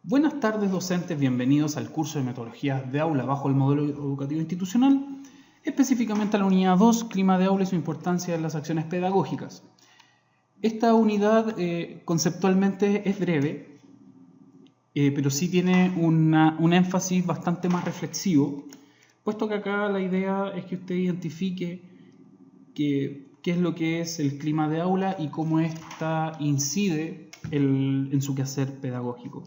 Buenas tardes docentes, bienvenidos al curso de metodologías de aula bajo el modelo educativo institucional, específicamente a la unidad 2, clima de aula y su importancia en las acciones pedagógicas. Esta unidad conceptualmente es breve, pero sí tiene un énfasis bastante más reflexivo, puesto que acá la idea es que usted identifique qué es lo que es el clima de aula y cómo ésta incide en su quehacer pedagógico.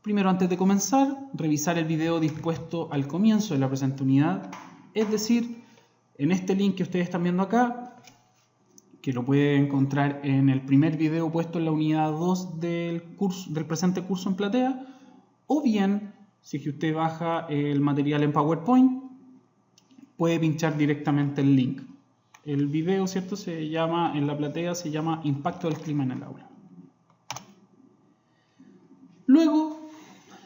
Primero, antes de comenzar, revisar el video dispuesto al comienzo de la presente unidad, es decir, en este link que ustedes están viendo acá, que lo pueden encontrar en el primer video puesto en la unidad 2 del presente curso en Platea, o bien, si es que usted baja el material en PowerPoint, puede pinchar directamente el link. El video, ¿cierto? En la Platea se llama Impacto del clima en el aula. Luego,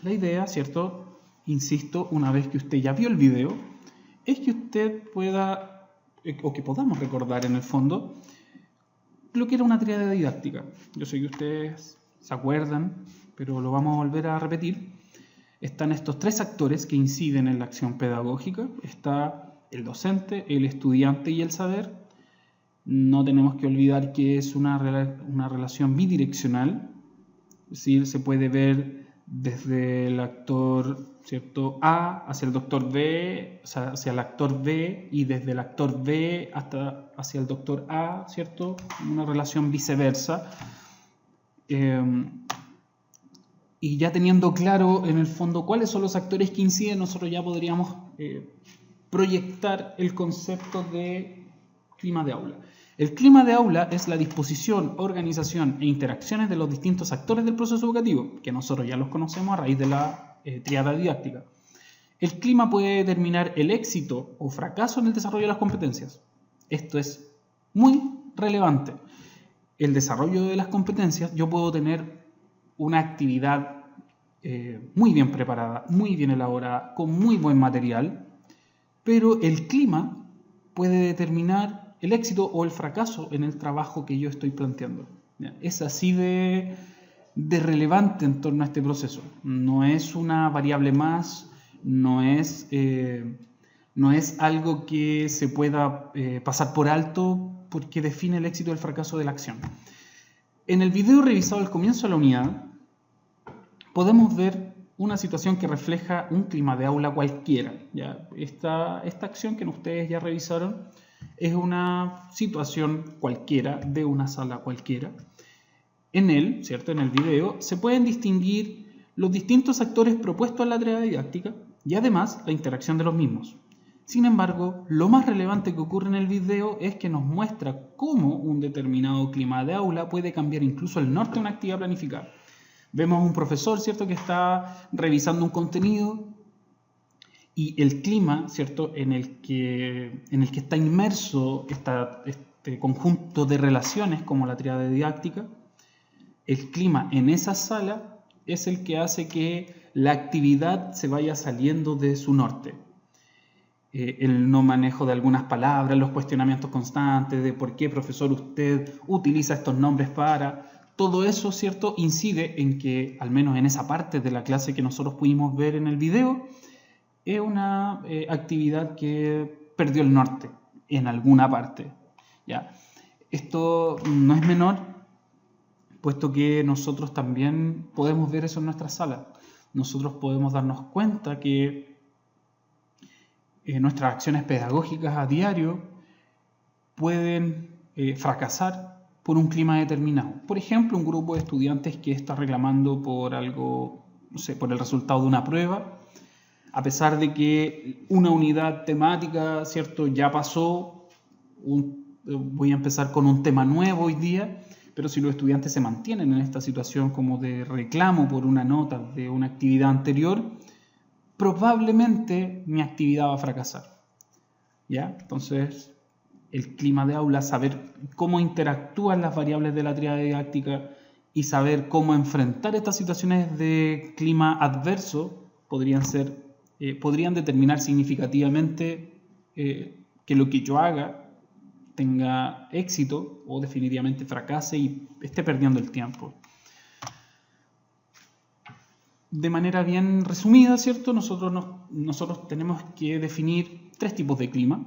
la idea, ¿cierto? Insisto, una vez que usted ya vio el video, es que usted pueda, o que podamos recordar en el fondo, lo que era una tríada didáctica. Yo sé que ustedes se acuerdan, pero lo vamos a volver a repetir. Están estos tres actores que inciden en la acción pedagógica. Está el docente, el estudiante y el saber. No tenemos que olvidar que es una relación bidireccional. Es decir, se puede ver desde el actor, ¿cierto?, A hacia el doctor B, o sea, hacia el actor B, y desde el actor B hacia el doctor A, ¿cierto? Una relación viceversa. Y ya teniendo claro, en el fondo, cuáles son los actores que inciden, nosotros ya podríamos proyectar el concepto de clima de aula. El clima de aula es la disposición, organización e interacciones de los distintos actores del proceso educativo, que nosotros ya los conocemos a raíz de la tríada didáctica. El clima puede determinar el éxito o fracaso en el desarrollo de las competencias. Esto es muy relevante. El desarrollo de las competencias, yo puedo tener una actividad muy bien preparada, muy bien elaborada, con muy buen material, pero el clima puede determinar el éxito o el fracaso en el trabajo que yo estoy planteando. Es así de relevante en torno a este proceso. No es una variable más, no es algo que se pueda pasar por alto porque define el éxito o el fracaso de la acción. En el video revisado al comienzo de la unidad, podemos ver una situación que refleja un clima de aula cualquiera. ¿Ya? Esta acción que ustedes ya revisaron es una situación cualquiera de una sala cualquiera. En él, ¿cierto?, en el video, se pueden distinguir los distintos actores propuestos en la tarea didáctica y además la interacción de los mismos. Sin embargo, lo más relevante que ocurre en el video es que nos muestra cómo un determinado clima de aula puede cambiar incluso el norte de una actividad planificada. Vemos a un profesor, ¿cierto?, que está revisando un contenido y el clima, ¿cierto?, en el que está inmerso este conjunto de relaciones como la tríada didáctica, el clima en esa sala es el que hace que la actividad se vaya saliendo de su norte. El no manejo de algunas palabras, los cuestionamientos constantes de por qué, profesor, usted utiliza estos nombres para... Todo eso, ¿cierto?, incide en que, al menos en esa parte de la clase que nosotros pudimos ver en el video, es una actividad que perdió el norte en alguna parte. ¿Ya? Esto no es menor, puesto que nosotros también podemos ver eso en nuestra sala. Nosotros podemos darnos cuenta que nuestras acciones pedagógicas a diario pueden fracasar por un clima determinado. Por ejemplo, un grupo de estudiantes que está reclamando por algo, no sé, por el resultado de una prueba, a pesar de que una unidad temática, ¿cierto?, ya pasó, voy a empezar con un tema nuevo hoy día, pero si los estudiantes se mantienen en esta situación como de reclamo por una nota de una actividad anterior, probablemente mi actividad va a fracasar. ¿Ya? Entonces, el clima de aula, saber cómo interactúan las variables de la tríada didáctica y saber cómo enfrentar estas situaciones de clima adverso podrían determinar significativamente que lo que yo haga tenga éxito o definitivamente fracase y esté perdiendo el tiempo. de manera bien resumida, ¿cierto? Nosotros tenemos que definir dos tipos de clima.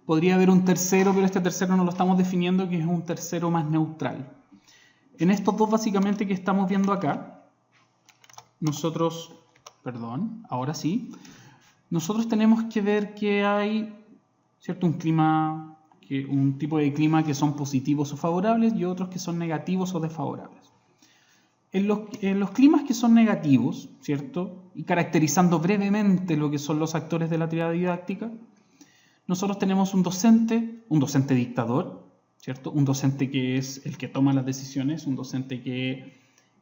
Podría haber un tercero, pero este tercero no lo estamos definiendo, que es un tercero más neutral. En estos dos básicamente que estamos viendo acá, nosotros tenemos que ver que hay, ¿cierto?, un tipo de clima que son positivos o favorables y otros que son negativos o desfavorables. En los climas que son negativos, ¿cierto?, y caracterizando brevemente lo que son los actores de la tríada didáctica, nosotros tenemos un docente dictador, ¿cierto?, un docente que es el que toma las decisiones, un docente que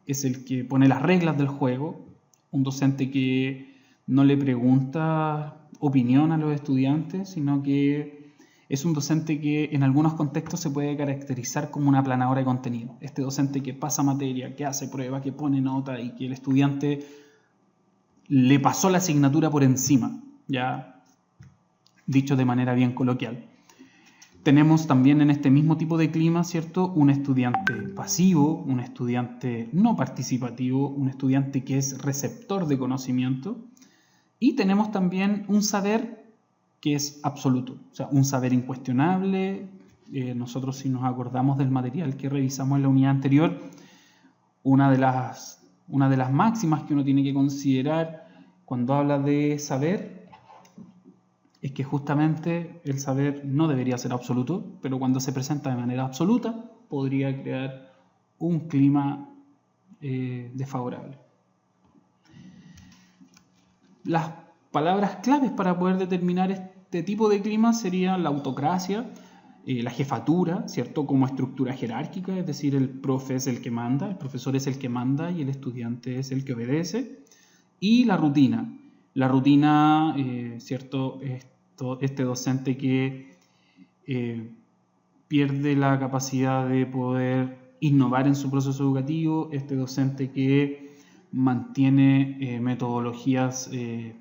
es el que pone las reglas del juego, un docente que no le pregunta opinión a los estudiantes, sino que es un docente que en algunos contextos se puede caracterizar como una aplanadora de contenido. Este docente que pasa materia, que hace prueba, que pone nota y que el estudiante le pasó la asignatura por encima, ya dicho de manera bien coloquial. Tenemos también en este mismo tipo de clima, ¿cierto?, un estudiante pasivo, un estudiante no participativo, un estudiante que es receptor de conocimiento, y tenemos también un saber que es absoluto, o sea, un saber incuestionable. Nosotros, si nos acordamos del material que revisamos en la unidad anterior, una de las máximas que uno tiene que considerar cuando habla de saber es que justamente el saber no debería ser absoluto, pero cuando se presenta de manera absoluta podría crear un clima desfavorable. Las palabras claves para poder determinar este tipo de clima serían la autocracia, la jefatura, ¿cierto?, como estructura jerárquica, es decir, el profe es el que manda, el profesor es el que manda y el estudiante es el que obedece, y la rutina. La rutina, ¿cierto?, este docente que pierde la capacidad de poder innovar en su proceso educativo, este docente que mantiene metodologías de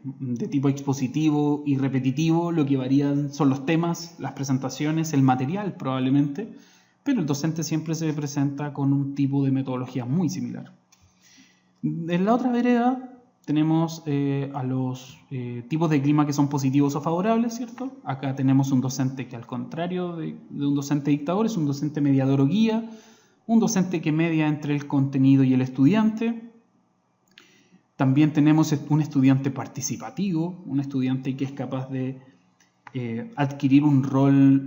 tipo expositivo y repetitivo. Lo que varían son los temas, las presentaciones, el material probablemente, pero el docente siempre se presenta con un tipo de metodología muy similar. En la otra vereda tenemos a los tipos de clima que son positivos o favorables, ¿cierto? Acá tenemos un docente que, al contrario de un docente dictador, es un docente mediador o guía, un docente que media entre el contenido y el estudiante. También tenemos un estudiante participativo, un estudiante que es capaz de adquirir un rol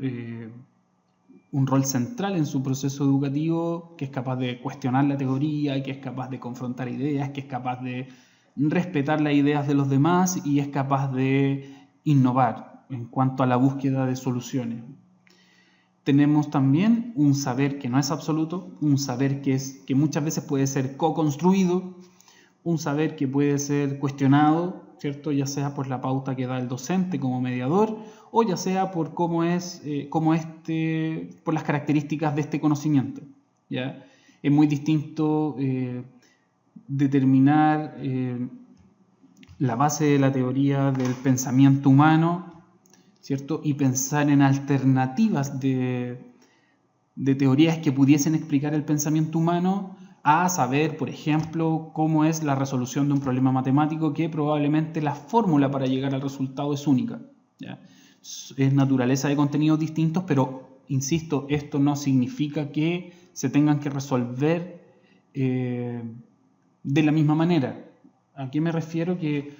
central en su proceso educativo, que es capaz de cuestionar la teoría, que es capaz de confrontar ideas, que es capaz de respetar las ideas de los demás y es capaz de innovar en cuanto a la búsqueda de soluciones. Tenemos también un saber que no es absoluto, un saber que muchas veces puede ser co-construido, un saber que puede ser cuestionado, ¿cierto?, ya sea por la pauta que da el docente como mediador o ya sea por por las características de este conocimiento, ¿ya? Es muy distinto determinar la base de la teoría del pensamiento humano, ¿cierto?, y pensar en alternativas de teorías que pudiesen explicar el pensamiento humano, a saber, por ejemplo, cómo es la resolución de un problema matemático, que probablemente la fórmula para llegar al resultado es única, ¿ya? Es naturaleza de contenidos distintos, pero, insisto, esto no significa que se tengan que resolver de la misma manera. ¿A qué me refiero? Que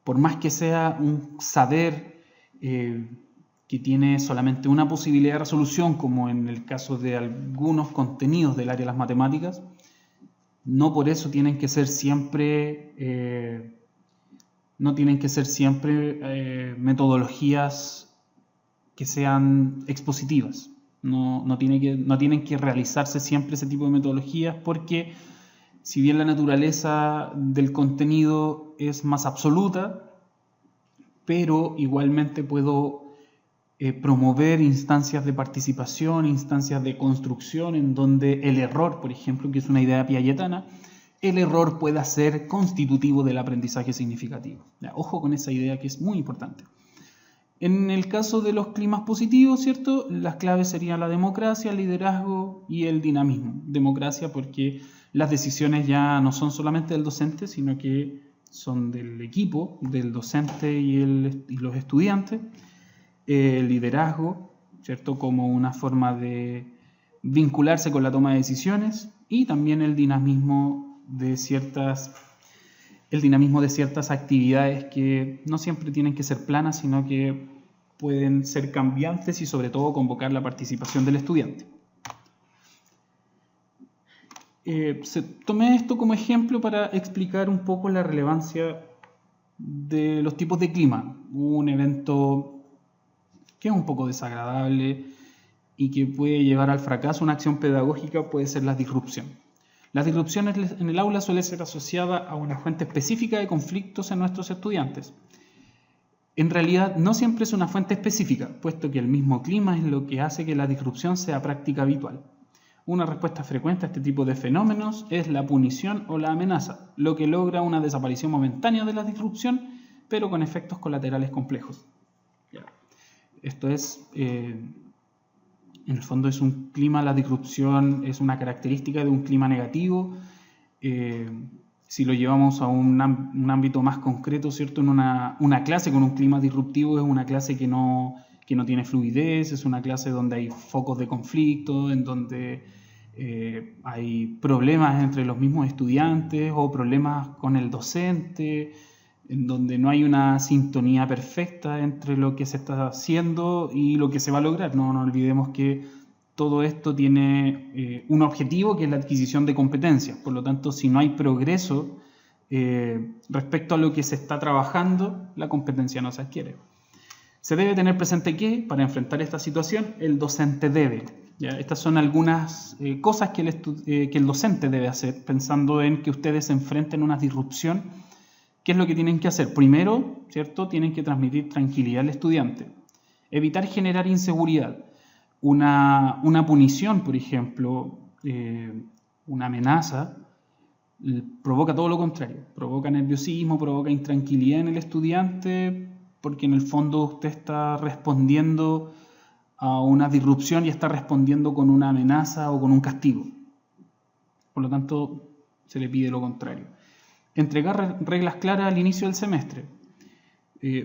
por más que sea un saber que tiene solamente una posibilidad de resolución, como en el caso de algunos contenidos del área de las matemáticas, no por eso tienen que ser siempre metodologías que sean expositivas. No tienen que realizarse siempre ese tipo de metodologías, porque si bien la naturaleza del contenido es más absoluta, pero igualmente puedo promover instancias de participación, instancias de construcción, en donde el error, por ejemplo, que es una idea piagetana, el error pueda ser constitutivo del aprendizaje significativo. Ya, ojo con esa idea, que es muy importante. En el caso de los climas positivos, ¿cierto?, las claves serían la democracia, el liderazgo y el dinamismo. Democracia porque las decisiones ya no son solamente del docente, sino que son del equipo, del docente y los estudiantes. El liderazgo, ¿cierto? Como una forma de vincularse con la toma de decisiones, y también el dinamismo de ciertas actividades que no siempre tienen que ser planas, sino que pueden ser cambiantes y sobre todo convocar la participación del estudiante. Tomé esto como ejemplo para explicar un poco la relevancia de los tipos de clima. Un evento que es un poco desagradable y que puede llevar al fracaso una acción pedagógica puede ser la disrupción. La disrupción en el aula suele ser asociada a una fuente específica de conflictos en nuestros estudiantes. En realidad no siempre es una fuente específica, puesto que el mismo clima es lo que hace que la disrupción sea práctica habitual. Una respuesta frecuente a este tipo de fenómenos es la punición o la amenaza, lo que logra una desaparición momentánea de la disrupción, pero con efectos colaterales complejos. Esto es, en el fondo es un clima, la disrupción es una característica de un clima negativo. Si lo llevamos a un ámbito más concreto, ¿cierto? En una clase con un clima disruptivo es una clase que no tiene fluidez, es una clase donde hay focos de conflicto, en donde hay problemas entre los mismos estudiantes o problemas con el docente, en donde no hay una sintonía perfecta entre lo que se está haciendo y lo que se va a lograr. No olvidemos que todo esto tiene un objetivo, que es la adquisición de competencias. Por lo tanto, si no hay progreso respecto a lo que se está trabajando, la competencia no se adquiere. Se debe tener presente que, para enfrentar esta situación, el docente debe. ¿Ya? Estas son algunas cosas que el docente debe hacer, pensando en que ustedes se enfrenten a una disrupción. ¿Qué es lo que tienen que hacer? Primero, ¿cierto? Tienen que transmitir tranquilidad al estudiante. Evitar generar inseguridad. Una punición, por ejemplo, una amenaza, provoca todo lo contrario. Provoca nerviosismo, provoca intranquilidad en el estudiante, porque en el fondo usted está respondiendo a una disrupción y está respondiendo con una amenaza o con un castigo. Por lo tanto, se le pide lo contrario. Entregar reglas claras al inicio del semestre.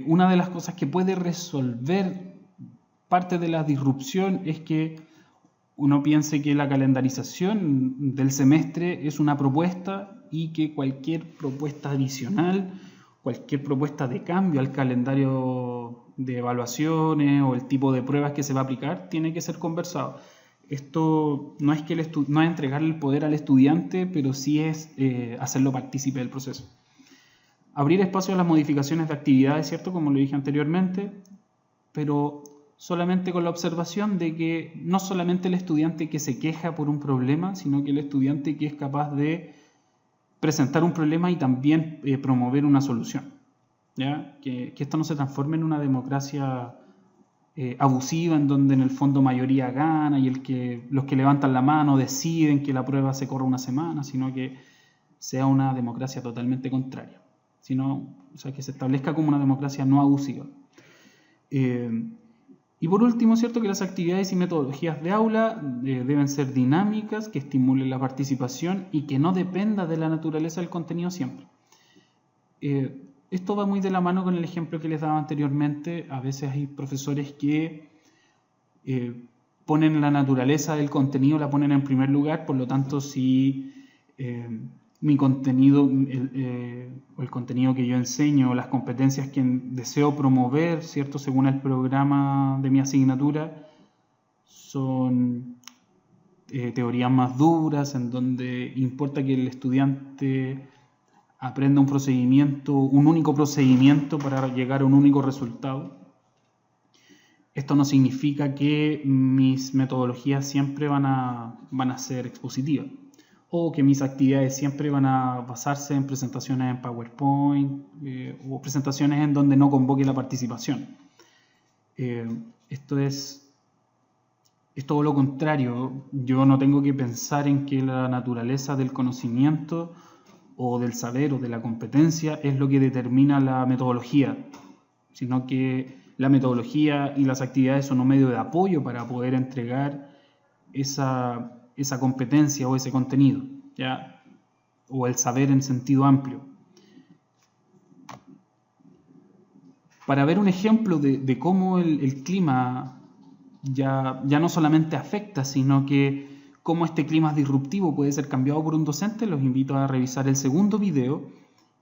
Una de las cosas que puede resolver parte de la disrupción es que uno piense que la calendarización del semestre es una propuesta y que cualquier propuesta adicional, cualquier propuesta de cambio al calendario de evaluaciones o el tipo de pruebas que se va a aplicar tiene que ser conversado. Esto no es entregarle el poder al estudiante, pero sí es hacerlo partícipe del proceso. Abrir espacio a las modificaciones de actividades, ¿cierto? Como lo dije anteriormente, pero solamente con la observación de que no solamente el estudiante que se queja por un problema, sino que el estudiante que es capaz de presentar un problema y también promover una solución. ¿Ya? Que esto no se transforme en una democracia abusiva, en donde en el fondo mayoría gana y los que levantan la mano deciden que la prueba se corra una semana, sino que sea una democracia totalmente contraria, que se establezca como una democracia no abusiva. Y por último, ¿cierto? Que las actividades y metodologías de aula deben ser dinámicas, que estimulen la participación y que no dependa de la naturaleza del contenido siempre. Esto va muy de la mano con el ejemplo que les daba anteriormente. A veces hay profesores que ponen la naturaleza del contenido, la ponen en primer lugar, por lo tanto, si mi contenido, el contenido que yo enseño, las competencias que deseo promover, ¿cierto? Según el programa de mi asignatura, son teorías más duras, en donde importa que el estudiante aprenda un único procedimiento para llegar a un único resultado. Esto no significa que mis metodologías siempre van a ser expositivas, o que mis actividades siempre van a basarse en presentaciones en PowerPoint o presentaciones en donde no convoque la participación. Esto es todo lo contrario. Yo no tengo que pensar en que la naturaleza del conocimiento o del saber o de la competencia es lo que determina la metodología, sino que la metodología y las actividades son un medio de apoyo para poder entregar esa competencia o ese contenido. ¿ya? O el saber en sentido amplio. Para ver un ejemplo de cómo el clima ya no solamente afecta, sino que cómo este clima disruptivo puede ser cambiado por un docente, los invito a revisar el segundo video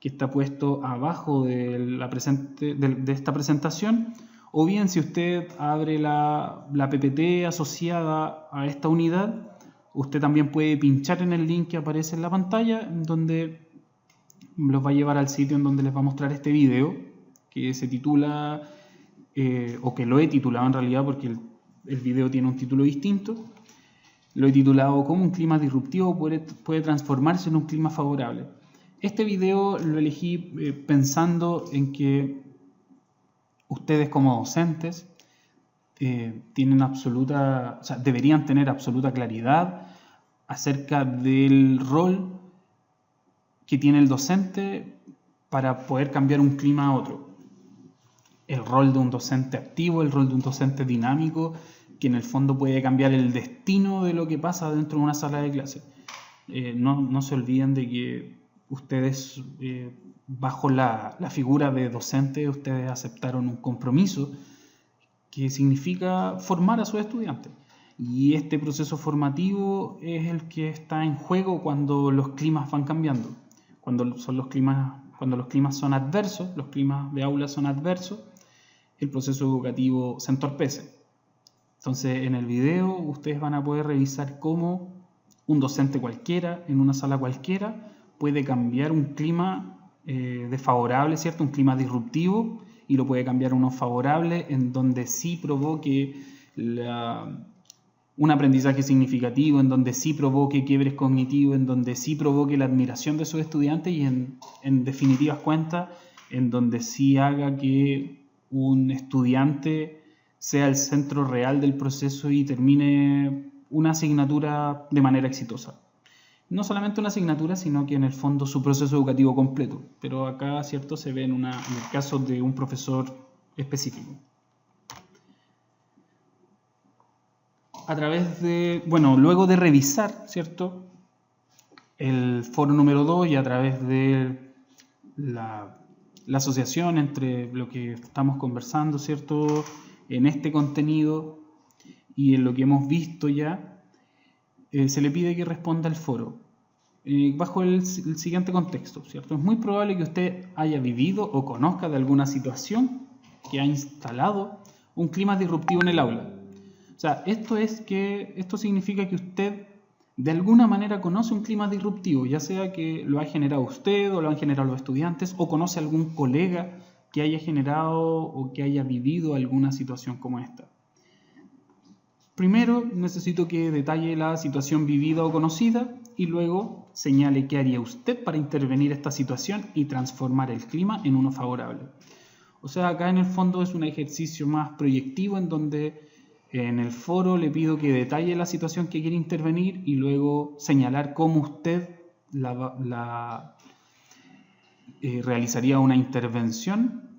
que está puesto abajo de esta presentación, o bien si usted abre la PPT asociada a esta unidad, usted también puede pinchar en el link que aparece en la pantalla, donde los va a llevar al sitio en donde les va a mostrar este video, que se titula, o que lo he titulado en realidad porque el video tiene un título distinto. Lo he titulado "Cómo un clima disruptivo puede transformarse en un clima favorable". Este video lo elegí pensando en que ustedes como docentes deberían tener absoluta claridad acerca del rol que tiene el docente para poder cambiar un clima a otro. El rol de un docente activo, el rol de un docente dinámico, que en el fondo puede cambiar el destino de lo que pasa dentro de una sala de clase. No se olviden de que ustedes, bajo la figura de docente, ustedes aceptaron un compromiso que significa formar a sus estudiantes. Y este proceso formativo es el que está en juego cuando los climas van cambiando. Cuando los climas son adversos, los climas de aula son adversos, el proceso educativo se entorpece. Entonces, en el video ustedes van a poder revisar cómo un docente cualquiera, en una sala cualquiera, puede cambiar un clima desfavorable, ¿cierto? Un clima disruptivo, y lo puede cambiar a uno favorable, en donde sí provoque un aprendizaje significativo, en donde sí provoque quiebres cognitivos, en donde sí provoque la admiración de sus estudiantes y en definitivas cuentas, en donde sí haga que un estudiante sea el centro real del proceso y termine una asignatura de manera exitosa. No solamente una asignatura, sino que en el fondo su proceso educativo completo. Pero acá, ¿cierto?, se ve en el caso de un profesor específico. Luego de revisar, ¿cierto?, el foro número 2 y a través de la asociación entre lo que estamos conversando, ¿cierto?, en este contenido y en lo que hemos visto ya, se le pide que responda al foro bajo el siguiente contexto, ¿cierto? Es muy probable que usted haya vivido o conozca de alguna situación que ha instalado un clima disruptivo en el aula. O sea, esto significa que usted de alguna manera conoce un clima disruptivo, ya sea que lo ha generado usted o lo han generado los estudiantes, o conoce algún colega que haya generado o que haya vivido alguna situación como esta. Primero necesito que detalle la situación vivida o conocida y luego señale qué haría usted para intervenir esta situación y transformar el clima en uno favorable. O sea, acá en el fondo es un ejercicio más proyectivo en donde en el foro le pido que detalle la situación que quiere intervenir y luego señalar cómo usted realizaría una intervención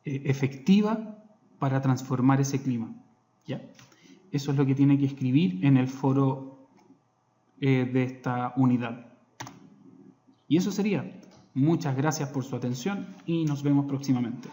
efectiva para transformar ese clima. ¿Ya? Eso es lo que tiene que escribir en el foro de esta unidad. Y eso sería. Muchas gracias por su atención y nos vemos próximamente.